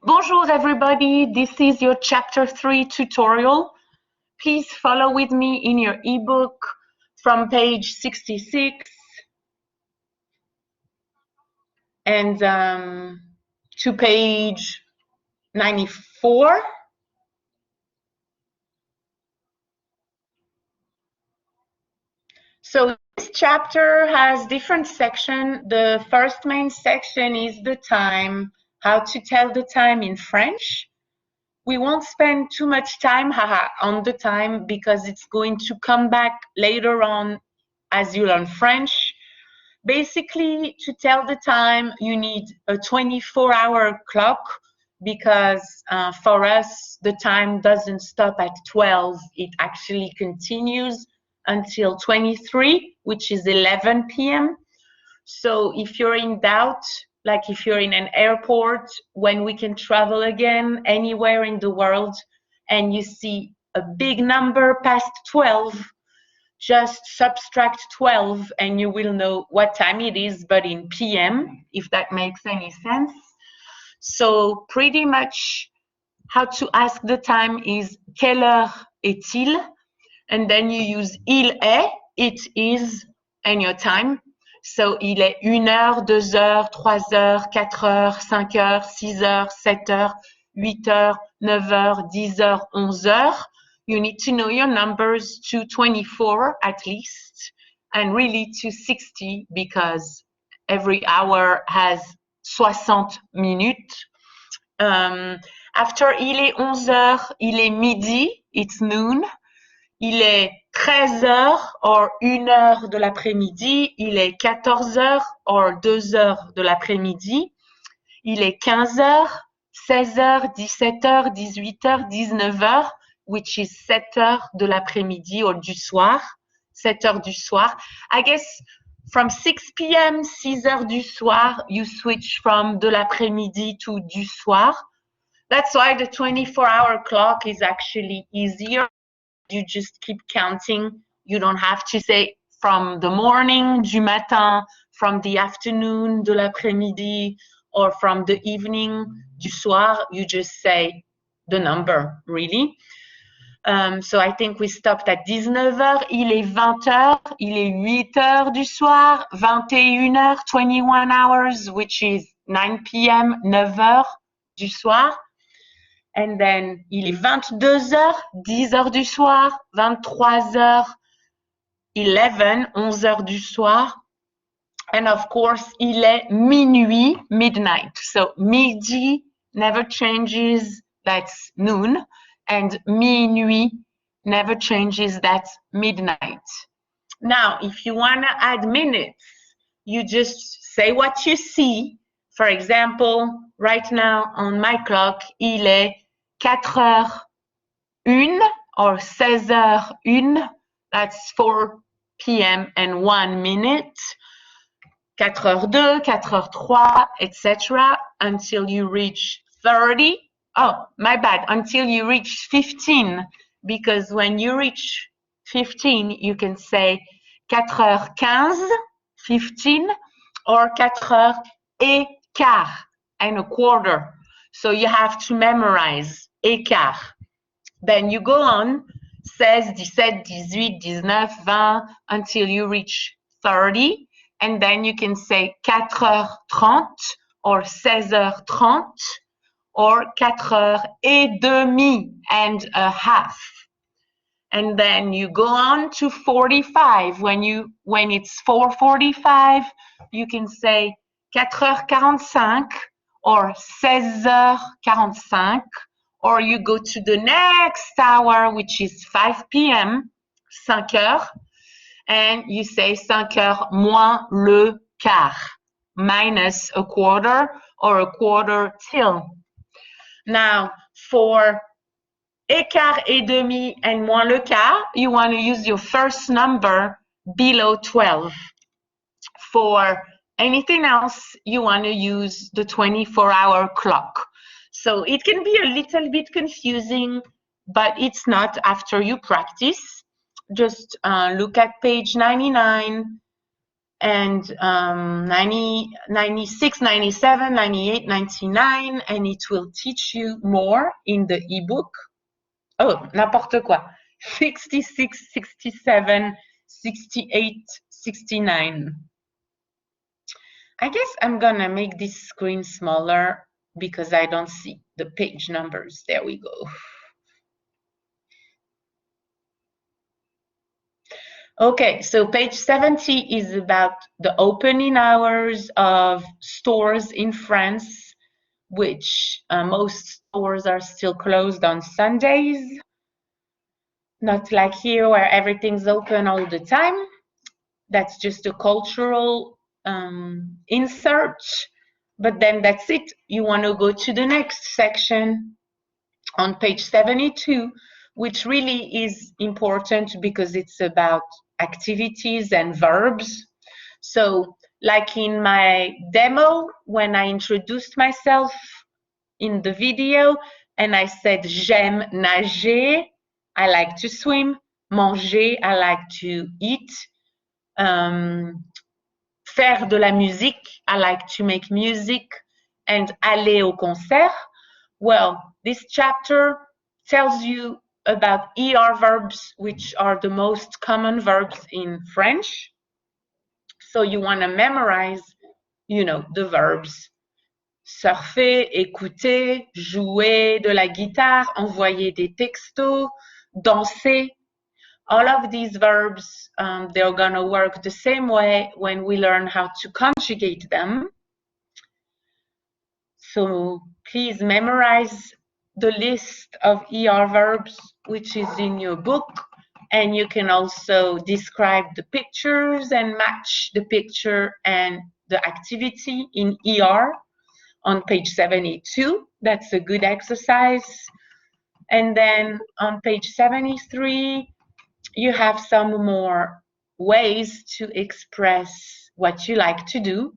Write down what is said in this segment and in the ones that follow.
Bonjour everybody, this is your chapter 3 tutorial. Please follow with me in your ebook from page 66 and to page 94. So this chapter has different sections. The first main section is the time, how to tell the time in French. We won't spend too much time on the time because it's going to come back later on as you learn French. Basically, to tell the time, you need a 24-hour clock because for us, the time doesn't stop at 12. It actually continues until 23, which is 11 p.m. So if you're in doubt, like if you're in an airport, when we can travel again anywhere in the world, and you see a big number past 12, just subtract 12 and you will know what time it is, but in PM, if that makes any sense. So pretty much how to ask the time is quelle heure est-il? And then you use il est, it is, and your time. So il est 1 heure, 2 heures, 3 heures, 4 heures, 5 heures, 6 heures, 7 heures, 8 heures, 9 heures, 10 heures, 11 heures. You need to know your numbers to 24 at least, and really to 60 because every hour has 60 minutes. After il est 11 heures, il est midi, it's noon. Il est 13 heures or 1 heure de l'après-midi. Il est 14 heures or 2 heures de l'après-midi. Il est 15 heures, 16 heures, 17 heures, 18 heures, 19 heures, which is 7 heures de l'après-midi or du soir. 7 heures du soir. I guess from 6 p.m., 6 heures du soir, you switch from de l'après-midi to du soir. That's why the 24-hour clock is actually easier. You just keep counting. You don't have to say from the morning, du matin, from the afternoon, de l'après-midi, or from the evening, du soir. You just say the number, really. So I think we stopped at 19 heures. Il est 20 heures. Il est 8 heures du soir. 21 heures, 21 hours, which is 9 p.m., 9 heures du soir. And then, il est 22 heures, 10 heures du soir, 23 heures, 11 heures du soir. And of course, il est minuit, midnight. So, midi never changes, that's noon. And minuit never changes, that's midnight. Now, if you want to add minutes, you just say what you see. For example, right now on my clock, il est 4h01 or 16h01. That's 4 p.m. and 1 minute. 4h02, 4h03, etc. until you reach 30. Oh, my bad. Until you reach 15. Because when you reach 15, you can say 4h15, 15, or 4h15 and a quarter. So you have to memorize écart. Then you go on 16, 17, 18, 19, 20 until you reach 30. And then you can say 4h30 or 16h30 or 4h30 and a half. And then you go on to 45. When it's 4:45, you can say 4h45 or 16h45, or you go to the next hour, which is 5 p.m., 5 heures, and you say 5 heures moins le quart, minus a quarter or a quarter till. Now, for écart et demi and moins le quart, you want to use your first number below 12. For anything else, you want to use the 24-hour clock. So it can be a little bit confusing, but it's not after you practice. Just look at page 99 and 90, 96, 97, 98, 99, and it will teach you more in the ebook. Oh, n'importe quoi. 66, 67, 68, 69. I guess I'm gonna make this screen smaller because I don't see the page numbers. There we go. Okay, so page 70 is about the opening hours of stores in France, which most stores are still closed on Sundays. Not like here where everything's open all the time. That's just a cultural insert, but then that's it. You want to go to the next section on page 72, which really is important because it's about activities and verbs. So like in my demo, when I introduced myself in the video and I said j'aime nager, I like to swim, manger, I like to eat, faire de la musique, I like to make music, and aller au concert. Well, this chapter tells you about ER verbs, which are the most common verbs in French. So you want to memorize, you know, the verbs. Surfer, écouter, jouer de la guitare, envoyer des textos, danser. All of these verbs, they're going to work the same way when we learn how to conjugate them. So please memorize the list of ER verbs, which is in your book. And you can also describe the pictures and match the picture and the activity in ER on page 72. That's a good exercise. And then on page 73, you have some more ways to express what you like to do.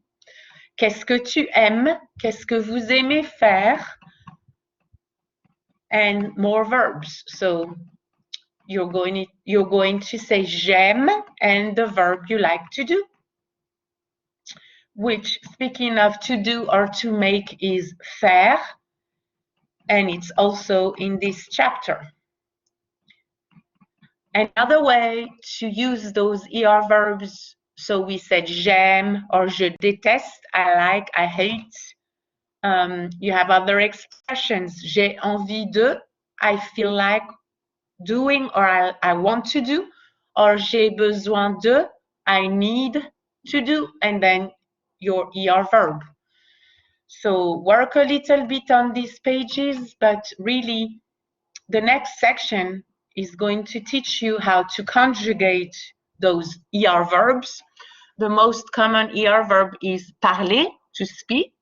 Qu'est-ce que tu aimes? Qu'est-ce que vous aimez faire? And more verbs. So you're going to say j'aime and the verb you like to do, which, speaking of to do or to make, is faire, and it's also in this chapter. Another way to use those ER verbs, so we said j'aime or je déteste, I like, I hate. You have other expressions. J'ai envie de, I feel like doing or I want to do, or j'ai besoin de, I need to do, and then your ER verb. So work a little bit on these pages, but really the next section is going to teach you how to conjugate those ER verbs. The most common ER verb is parler, to speak.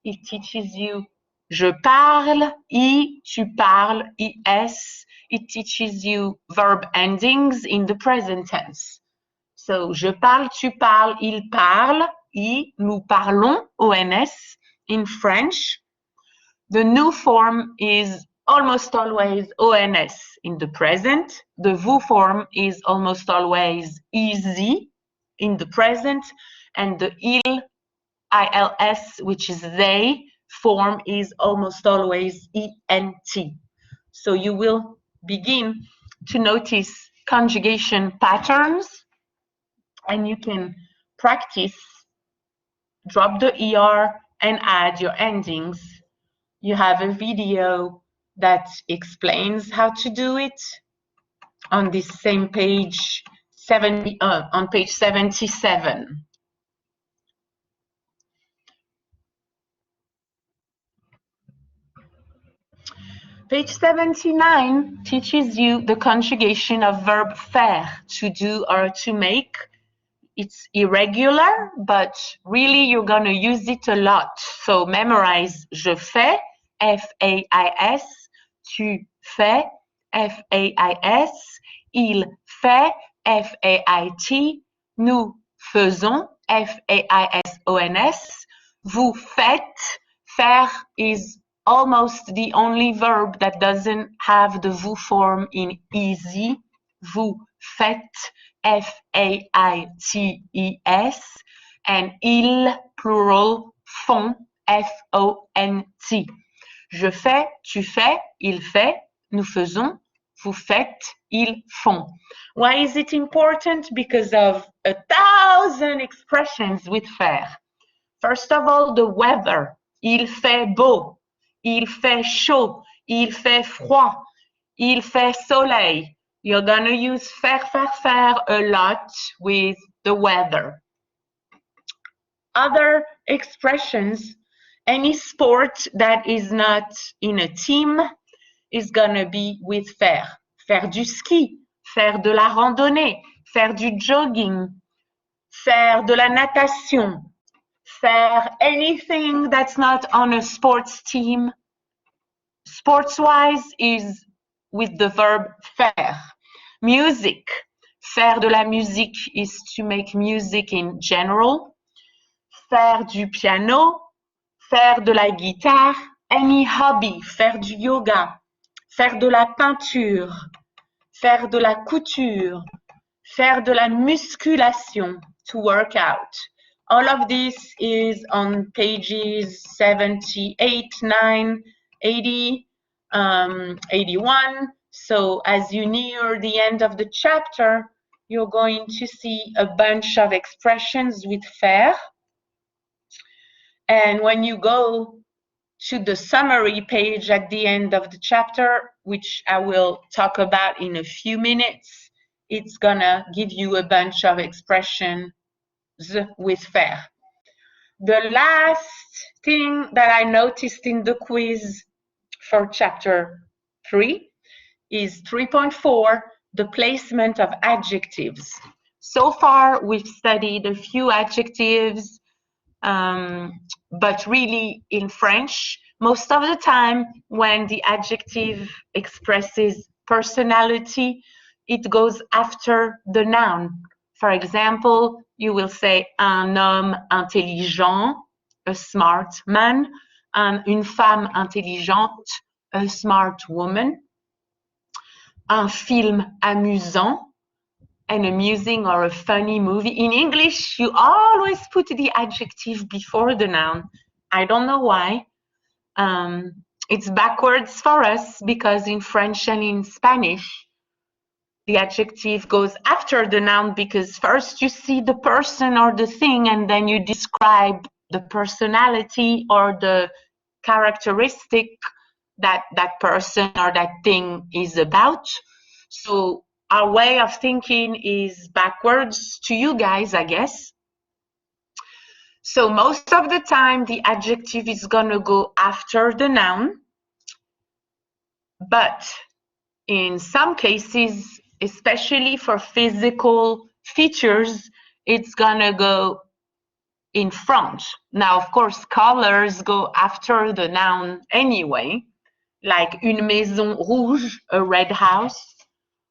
It teaches you je parle, I, tu parles, IS. It teaches you verb endings in the present tense. So, je parle, tu parles, il parle, I, nous parlons, ONS, in French. The new form is almost always ONS in the present. The vous form is almost always easy in the present. And the il, ILS, which is they, form is almost always ENT. So you will begin to notice conjugation patterns, and you can practice, drop the ER and add your endings. You have a video that explains how to do it on this same page, on page 77. Page 79 teaches you the conjugation of verb faire, to do or to make. It's irregular, but really you're going to use it a lot. So memorize je fais, F-A-I-S, tu fais, F-A-I-S, il fait, F-A-I-T, nous faisons, F-A-I-S-O-N-S, vous faites. Faire is almost the only verb that doesn't have the vous form in easy. Vous faites, F-A-I-T-E-S, and ils, plural, font, F-O-N-T. Je fais, tu fais, il fait, nous faisons, vous faites, ils font. Why is it important? Because of 1,000 expressions with faire. First of all, the weather. Il fait beau, il fait chaud, il fait froid, il fait soleil. You're gonna use faire a lot with the weather. Other expressions, any sport that is not in a team is gonna be with faire. Faire du ski, faire de la randonnée, faire du jogging, faire de la natation, faire anything that's not on a sports team. Sports-wise is with the verb faire. Music, faire de la musique is to make music in general. Faire du piano, faire de la guitare, any hobby, faire du yoga, faire de la peinture, faire de la couture, faire de la musculation, to work out. All of this is on pages 78, 9, 80, 81. So as you near the end of the chapter, you're going to see a bunch of expressions with faire. And when you go to the summary page at the end of the chapter, which I will talk about in a few minutes, it's gonna give you a bunch of expressions with faire. The last thing that I noticed in the quiz for chapter 3 is 3.4, the placement of adjectives. So far, we've studied a few adjectives, but really in French, most of the time when the adjective expresses personality, it goes after the noun. For example, you will say un homme intelligent, a smart man, and une femme intelligente, a smart woman. Un film amusant, an amusing or a funny movie. In English, you always put the adjective before the noun. I don't know why. It's backwards for us because in French and in Spanish, the adjective goes after the noun because first you see the person or the thing and then you describe the personality or the characteristic that that person or that thing is about. So our way of thinking is backwards to you guys, I guess. So most of the time, the adjective is going to go after the noun. But in some cases, especially for physical features, it's going to go in front. Now, of course, colors go after the noun anyway, like une maison rouge, a red house,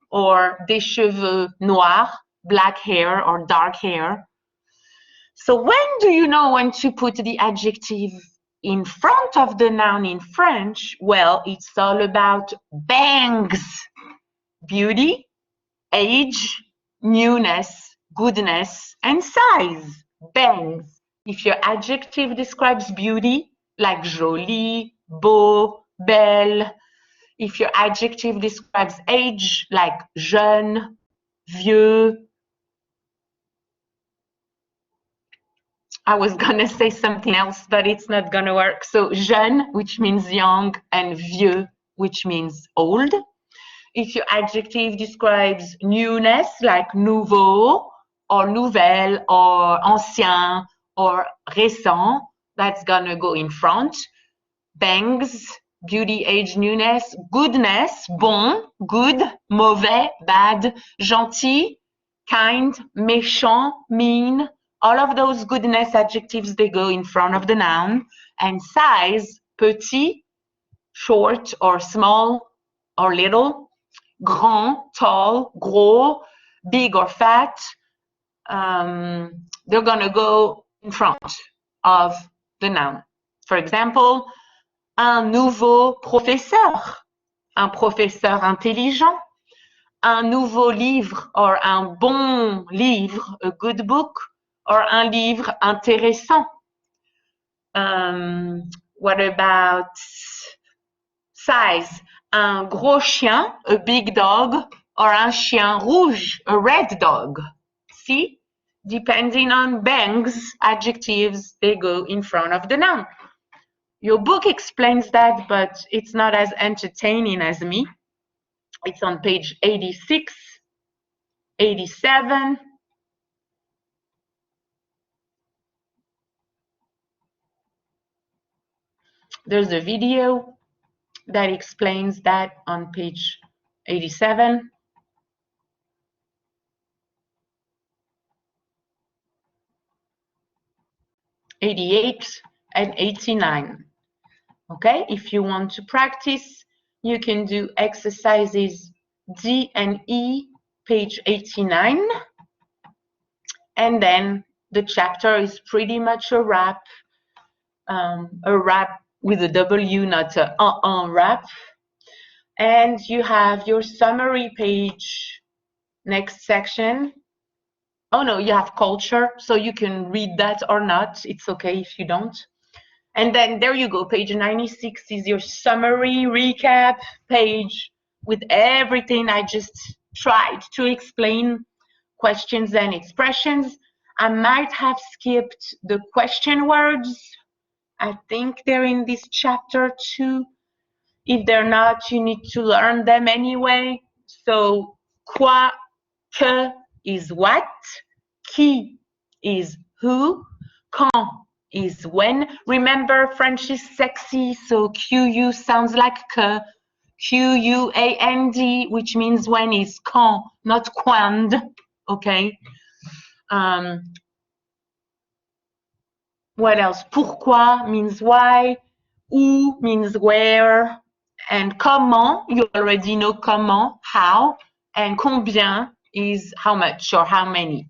or des cheveux noirs, black hair or dark hair. So when do you know when to put the adjective in front of the noun in French? Well, it's all about bangs. Beauty, age, newness, goodness, and size. Bangs. If your adjective describes beauty, like jolie, beau, belle. If your adjective describes age, like jeune, vieux. I was gonna say something else, but it's not gonna work. So jeune, which means young, and vieux, which means old. If your adjective describes newness, like nouveau, or nouvelle, or ancien, or récent, that's gonna go in front. Bangs, beauty, age, newness. Goodness, bon, good, mauvais, bad. Gentil, kind, méchant, mean. All of those goodness adjectives, they go in front of the noun. And size, petit, short or small or little. Grand, tall, gros, big or fat. They're going to go in front of the noun. For example, un nouveau professeur, un professeur intelligent, un nouveau livre or un bon livre, a good book, or un livre intéressant? What about size? Un gros chien, a big dog, or un chien rouge, a red dog? See? Depending on bangs, adjectives, they go in front of the noun. Your book explains that, but it's not as entertaining as me. It's on page 86, 87. There's a video that explains that on page 87. '88 and 89. Okay, if you want to practice, you can do exercises D and E, page 89. And then the chapter is pretty much a wrap with a W, not a wrap. And you have your summary page, next section. Oh no, you have culture, so you can read that or not. It's okay if you don't. And then there you go, page 96 is your summary recap page with everything I just tried to explain, questions and expressions. I might have skipped the question words. I think they're in this chapter too. If they're not, you need to learn them anyway. So, quoi, que is what, qui is who, quand is when. Remember, French is sexy, so QU sounds like que. QUAND, which means when, is quand, not quand, okay? What else? Pourquoi means why, où means where, and comment, you already know comment, how, and combien is how much or how many.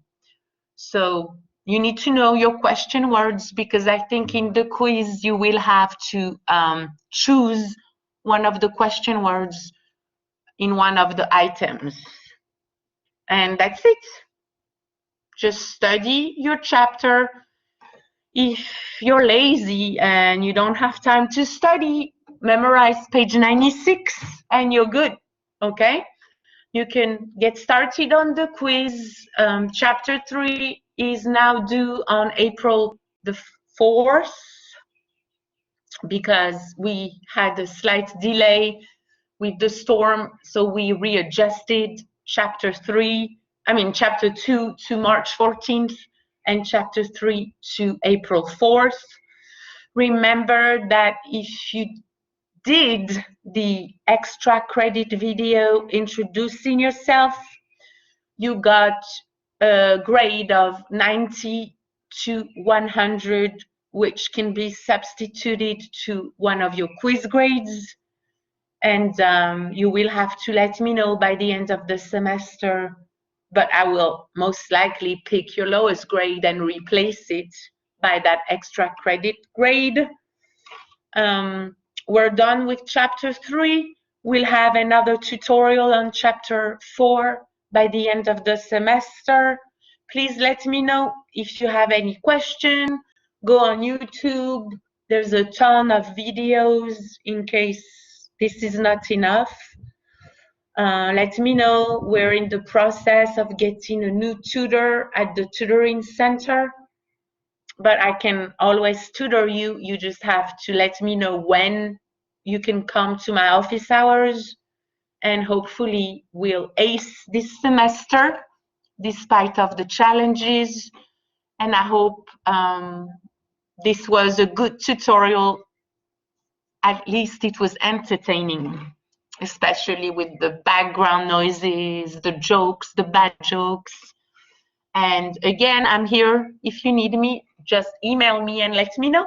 So you need to know your question words, because I think in the quiz you will have to choose one of the question words in one of the items. And that's it. Just study your chapter. If you're lazy and you don't have time to study, memorize page 96 and you're good, okay? You can get started on the quiz. Chapter 3 is now due on April the 4th because we had a slight delay with the storm, so we readjusted chapter 2 to March 14th and chapter 3 to April 4th. Remember that if you did the extra credit video introducing yourself, you got a grade of 90 to 100, which can be substituted to one of your quiz grades. And you will have to let me know by the end of the semester, but I will most likely pick your lowest grade and replace it by that extra credit grade. We're done with chapter 3. We'll have another tutorial on chapter 4 by the end of the semester. Please let me know if you have any question. Go on YouTube. There's a ton of videos in case this is not enough. Let me know. We're in the process of getting a new tutor at the tutoring center, but I can always tutor you. You just have to let me know when you can come to my office hours, and hopefully we'll ace this semester despite of the challenges. And I hope this was a good tutorial. At least it was entertaining, especially with the background noises, the jokes, the bad jokes. And again, I'm here if you need me. Just email me and let me know.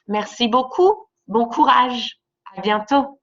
Merci beaucoup. Bon courage. À bientôt.